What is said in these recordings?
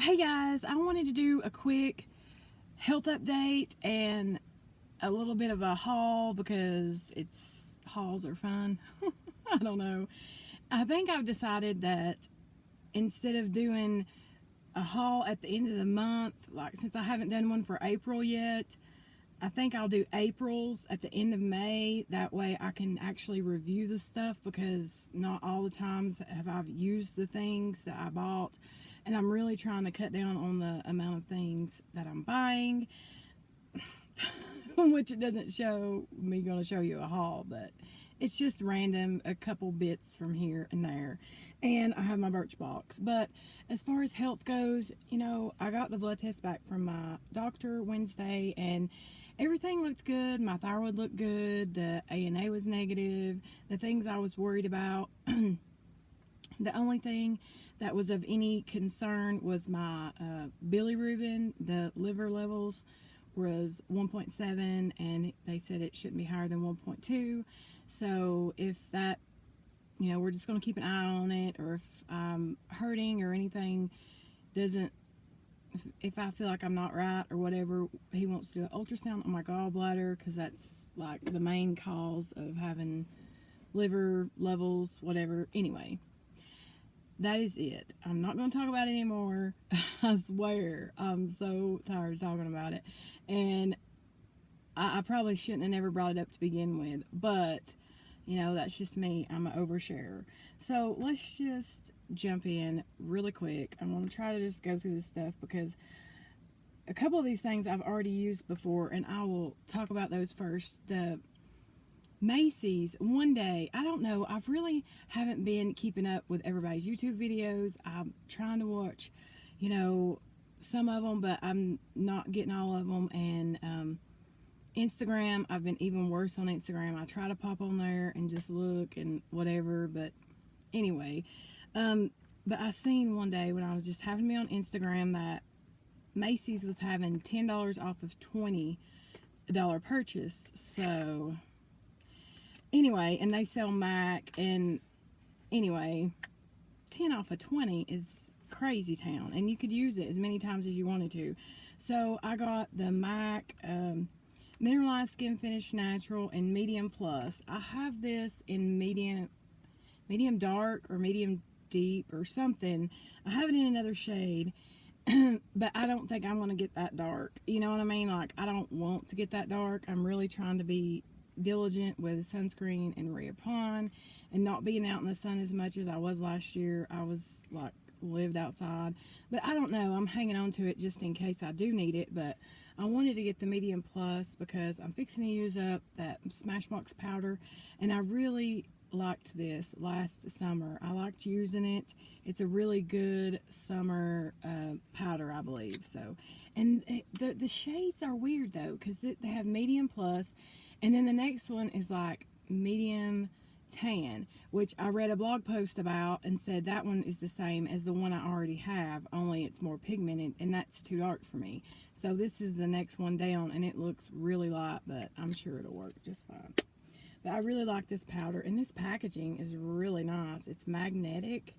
Hey guys, I wanted to do a quick health update and a little bit of a haul because hauls are fun. I don't know. I think I've decided that instead of doing a haul at the end of the month, like since I haven't done one for April yet, I think I'll do April's at the end of May. That way I can actually review the stuff because not all the times have I used the things that I bought. And I'm really trying to cut down on the amount of things that I'm buying, which it doesn't show me going to show you a haul, but it's just random, a couple bits from here and there. And I have my Birchbox. But as far as health goes, I got the blood test back from my doctor Wednesday, and everything looked good. My thyroid looked good. The ANA was negative. The things I was worried about. The only thing that was of any concern was my bilirubin. The liver levels was 1.7, and they said it shouldn't be higher than 1.2. So if that, we're just going to keep an eye on it, or if I'm hurting or anything doesn't, if I feel like I'm not right or whatever, he wants to do an ultrasound on my gallbladder because that's like the main cause of having liver levels, whatever. Anyway, that is it. I'm not going to talk about it anymore. I swear. I'm so tired of talking about it. And I probably shouldn't have never brought it up to begin with. But, that's just me. I'm an oversharer. So let's just jump in really quick. I'm going to try to just go through this stuff because a couple of these things I've already used before. And I will talk about those first. The Macy's, one day, I don't know, I've really haven't been keeping up with everybody's YouTube videos. I'm trying to watch, some of them, but I'm not getting all of them. And Instagram, I've been even worse on Instagram. I try to pop on there and just look and whatever, but anyway. But I seen one day when I was just having me on Instagram that Macy's was having $10 off of $20 purchase. So anyway, and they sell Mac, and anyway, 10 off of 20 is crazy town, and you could use it as many times as you wanted to. So I got the Mac Mineralized Skin Finish Natural and Medium Plus. I have this in medium dark or medium deep or something. I have it in another shade, but I don't think I'm going to get that dark. You know what I mean? Like, I don't want to get that dark. I'm really trying to be diligent with sunscreen and reapplying and not being out in the sun as much as I was last year. I was like lived outside, but I don't know, I'm hanging on to it just in case I do need it. But I wanted to get the Medium Plus because I'm fixing to use up that Smashbox powder, and I really liked this last summer. I liked using it. It's a really good summer powder, I believe. So, and the shades are weird though, because they have Medium Plus, and then the next one is like medium tan, which I read a blog post about and said that one is the same as the one I already have, only it's more pigmented, and that's too dark for me. So this is the next one down, and it looks really light, but I'm sure it'll work just fine. But I really like this powder, and this packaging is really nice. It's magnetic.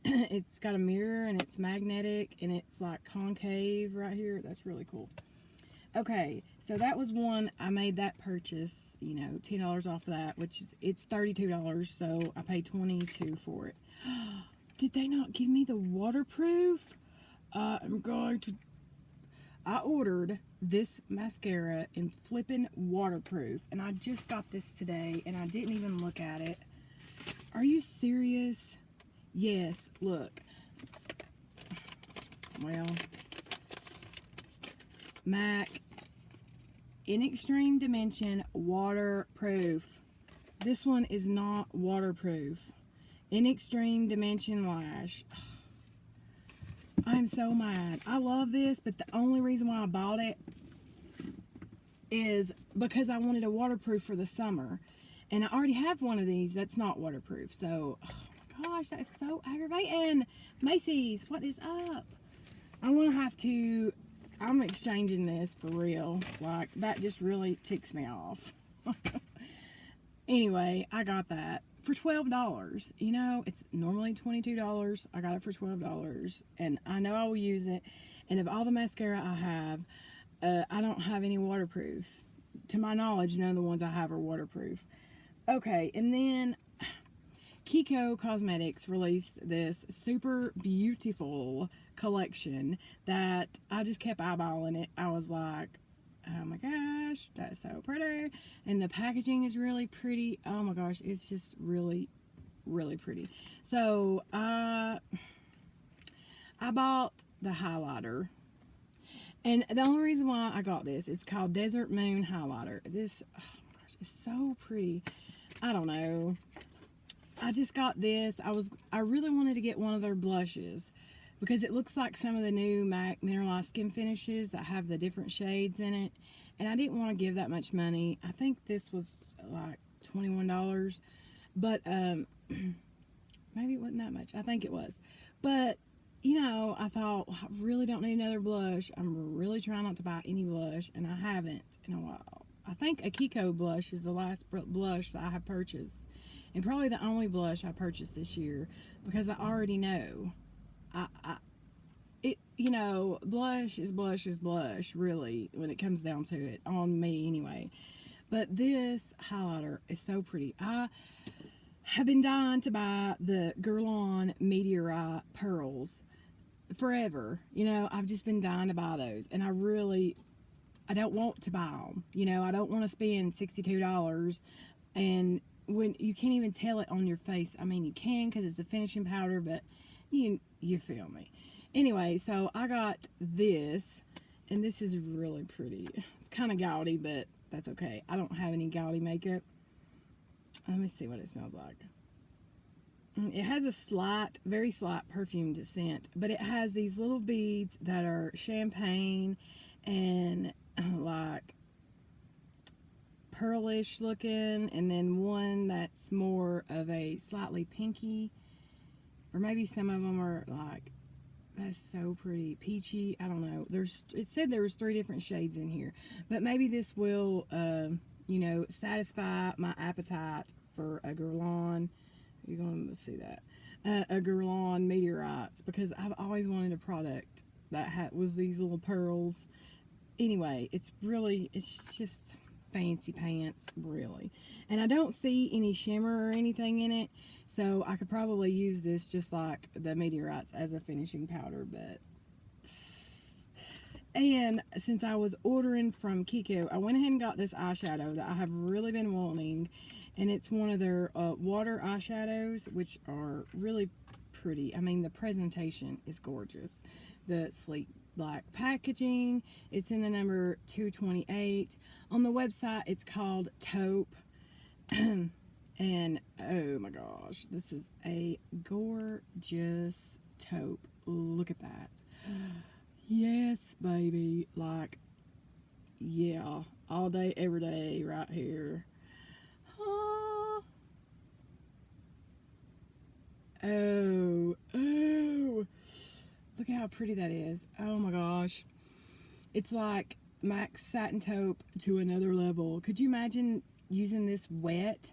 It's got a mirror, and it's magnetic, and it's like concave right here. That's really cool. Okay, so that was one. I made that purchase, $10 off of that, which is, it's $32, so I paid $22 for it. Did they not give me the waterproof? I ordered this mascara in flippin' waterproof, and I just got this today, and I didn't even look at it. Are you serious? Yes, look. Well, Mac in Extreme Dimension waterproof. This one is not waterproof. In Extreme Dimension Lash. I'm so mad. I love this, but the only reason why I bought it is because I wanted a waterproof for the summer. And I already have one of these that's not waterproof. So, oh my gosh, that's so aggravating. Macy's, what is up? I'm going to have to, I'm exchanging this for real. Like, that just really ticks me off. Anyway, I got that for $12. You know, it's normally $22. I got it for $12, and I know I will use it. And of all the mascara I have, I don't have any waterproof. To my knowledge, none of the ones I have are waterproof. Okay, and then Kiko Cosmetics released this super beautiful collection that I just kept eyeballing it. I was like, oh my gosh, that's so pretty. And the packaging is really pretty. Oh my gosh, it's just really, really pretty. So I bought the highlighter. And the only reason why I got this, it's called Desert Moon Highlighter. This, oh my gosh, it's so pretty. I don't know. I just got this. I really wanted to get one of their blushes because it looks like some of the new MAC Mineralized Skin Finishes that have the different shades in it. And I didn't want to give that much money. I think this was like $21. But maybe it wasn't that much. I think it was. But, you know, I thought, I really don't need another blush. I'm really trying not to buy any blush, and I haven't in a while. I think a Kiko blush is the last blush that I have purchased. And probably the only blush I purchased this year, because I already know, you know, blush is blush, really, when it comes down to it, on me anyway. But this highlighter is so pretty. I have been dying to buy the Guerlain Meteorite Pearls forever. You know, I've just been dying to buy those, and I don't want to buy them. You know, I don't want to spend $62, and when you can't even tell it on your face. I mean, you can because it's a finishing powder, but you feel me. Anyway, so I got this, and this is really pretty. It's kind of gaudy, but that's okay. I don't have any gaudy makeup. Let me see what it smells like. It has a slight, very slight perfumed scent, but it has these little beads that are champagne and like pearlish looking, and then one that's more of a slightly pinky, or maybe some of them are like, that's so pretty, peachy. I don't know. It said there was 3 different shades in here, but maybe this will you know, satisfy my appetite for a Guerlain. You're going to see that, a Guerlain Meteorites, because I've always wanted a product that was these little pearls. Anyway, it's just fancy pants, really. And I don't see any shimmer or anything in it, so I could probably use this just like the Meteorites as a finishing powder. But and since I was ordering from Kiko, I went ahead and got this eyeshadow that I have really been wanting, and it's one of their water eyeshadows, which are really pretty. I mean, the presentation is gorgeous. The sleek black packaging. It's in the number 228. On the website, it's called Taupe. And oh my gosh, this is a gorgeous taupe. Look at that. Yes, baby. Like, yeah, all day, every day, right here. Oh, look at how pretty that is. Oh my gosh. It's like Max Satin Taupe to another level. Could you imagine using this wet?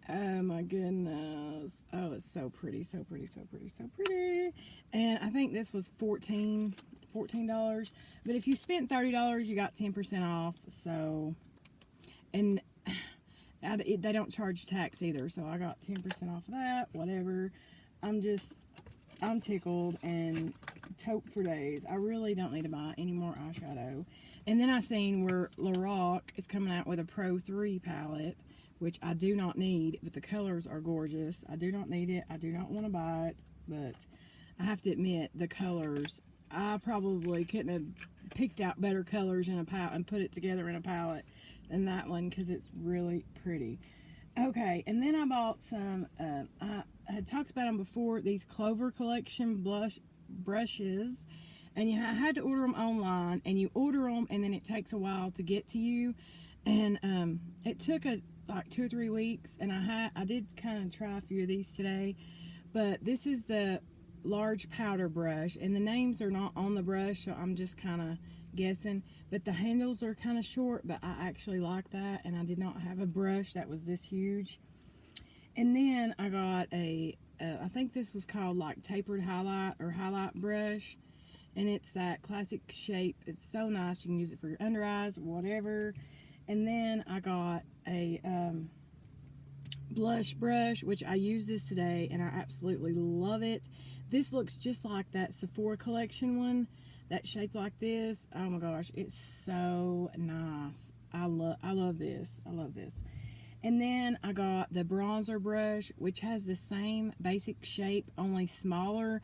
Oh my goodness. Oh, it's so pretty, so pretty, so pretty, so pretty. And I think this was $14. But if you spent $30, you got 10% off. So, and they don't charge tax either. So I got 10% off of that, whatever. I'm tickled and taupe for days. I really don't need to buy any more eyeshadow. And then I seen where Lorac is coming out with a Pro 3 palette, which I do not need, but the colors are gorgeous. I do not need it. I do not want to buy it, but I have to admit, the colors, I probably couldn't have picked out better colors in a palette and put it together in a palette than that one, because it's really pretty. Okay, and then I bought some, I had talked about them before, these Clover Collection brushes, and I had to order them online, and you order them, and then it takes a while to get to you, and it took like 2 or 3 weeks, and I did kind of try a few of these today, but this is the large powder brush, and the names are not on the brush, so I'm just kind of guessing, but the handles are kind of short, but I actually like that, and I did not have a brush that was this huge. And then I got I think this was called like tapered highlight or highlight brush. And it's that classic shape. It's so nice. You can use it for your under eyes, whatever. And then I got a blush brush, which I used this today and I absolutely love it. This looks just like that Sephora collection one, that shaped like this. Oh my gosh, it's so nice. I love this. I love this. And then I got the bronzer brush, which has the same basic shape, only smaller,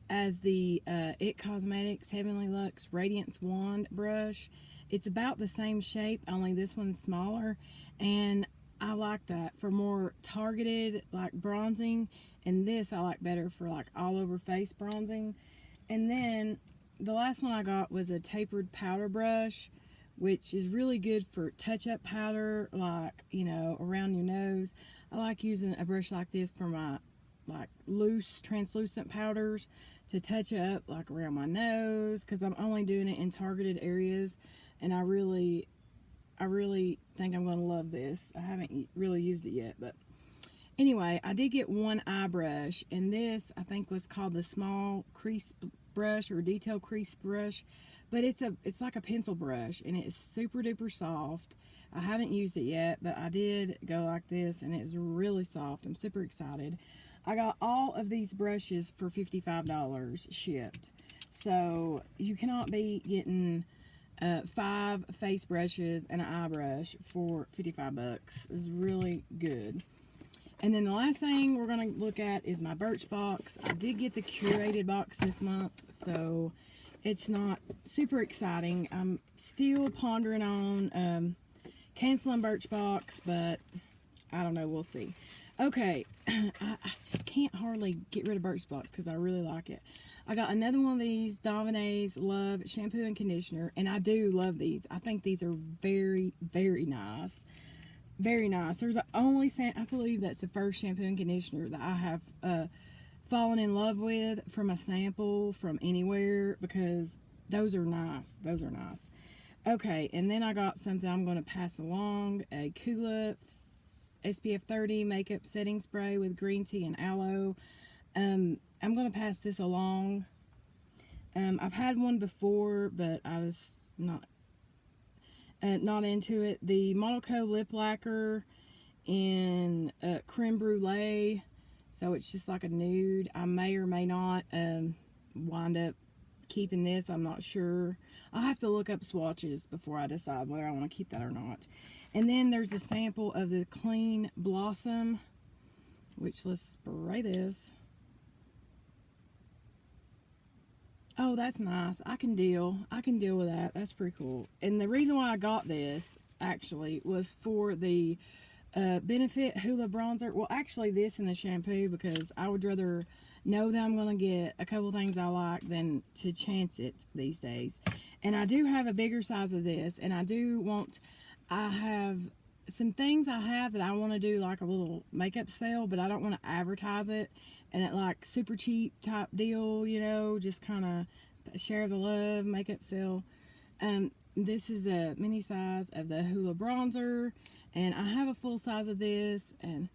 as the It Cosmetics Heavenly Luxe Radiance Wand brush. It's about the same shape, only this one's smaller, and I like that for more targeted like bronzing, and this I like better for like all over face bronzing. And then the last one I got was a tapered powder brush, which is really good for touch-up powder, like, you know, around your nose. I like using a brush like this for my like loose translucent powders to touch up like around my nose, because I'm only doing it in targeted areas, and I really think I'm going to love this. I haven't really used it yet, but anyway, I did get one eye brush, and this I think was called the small crease brush or detail crease brush, but it's like a pencil brush, and it's super duper soft. I haven't used it yet, but I did go like this, and it's really soft. I'm super excited. I got all of these brushes for $55 shipped, so you cannot be getting 5 face brushes and an eye brush for 55 bucks. Is really good. And then the last thing we're going to look at is my Birchbox. I did get the curated box this month, so it's not super exciting. I'm still pondering on canceling Birchbox, but I don't know. We'll see. Okay, I just can't hardly get rid of Birchbox because I really like it. I got another one of these Davanese Love shampoo and conditioner, and I do love these. I think these are very, very nice. Very nice. There's I believe that's the first shampoo and conditioner that I have fallen in love with from a sample from anywhere, because those are nice. Those are nice. Okay, and then I got something I'm going to pass along, a Kula SPF 30 makeup setting spray with green tea and aloe. I'm going to pass this along. I've had one before, but I was not into it. The Monaco lip lacquer in creme brulee, so it's just like a nude. I may or may not wind up keeping this. I'm not sure. I'll have to look up swatches before I decide whether I want to keep that or not. And then there's a sample of the Clean Blossom, which, let's spray this. Oh, that's nice. I can deal with that. That's pretty cool. And the reason why I got this actually was for the Benefit Hoola bronzer. Well, actually this and the shampoo, because I would rather know that I'm going to get a couple things I like than to chance it these days. And I do have a bigger size of this, and I have some things I have that I want to do like a little makeup sale, but I don't want to advertise it. And it like super cheap type deal, you know, just kind of share the love makeup sale. This is a mini size of the Hoola bronzer, and I have a full size of this, and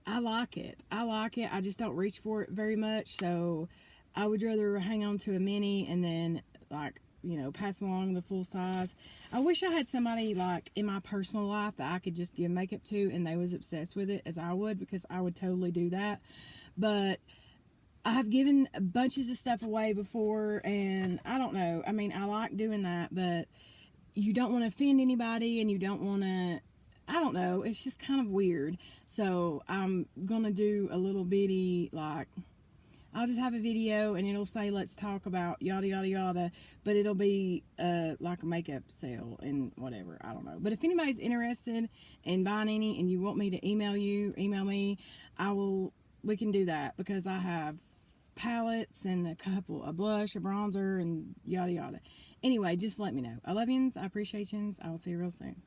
I like it. I just don't reach for it very much, so I would rather hang on to a mini and then, like, you know, pass along the full size. I wish I had somebody like in my personal life that I could just give makeup to and they was obsessed with it as I would, because I would totally do that. But I have given bunches of stuff away before, and I don't know. I mean, I like doing that, but you don't want to offend anybody, and you don't want to, I don't know. It's just kind of weird. So I'm going to do a little bitty, like, I'll just have a video and it'll say, let's talk about yada yada yada, but it'll be like a makeup sale and whatever. I don't know. But if anybody's interested in buying any and you want me to email me, we can do that, because I have palettes and a blush, a bronzer, and yada yada. Anyway, just let me know. I love yous. I appreciate yous. I will see you real soon.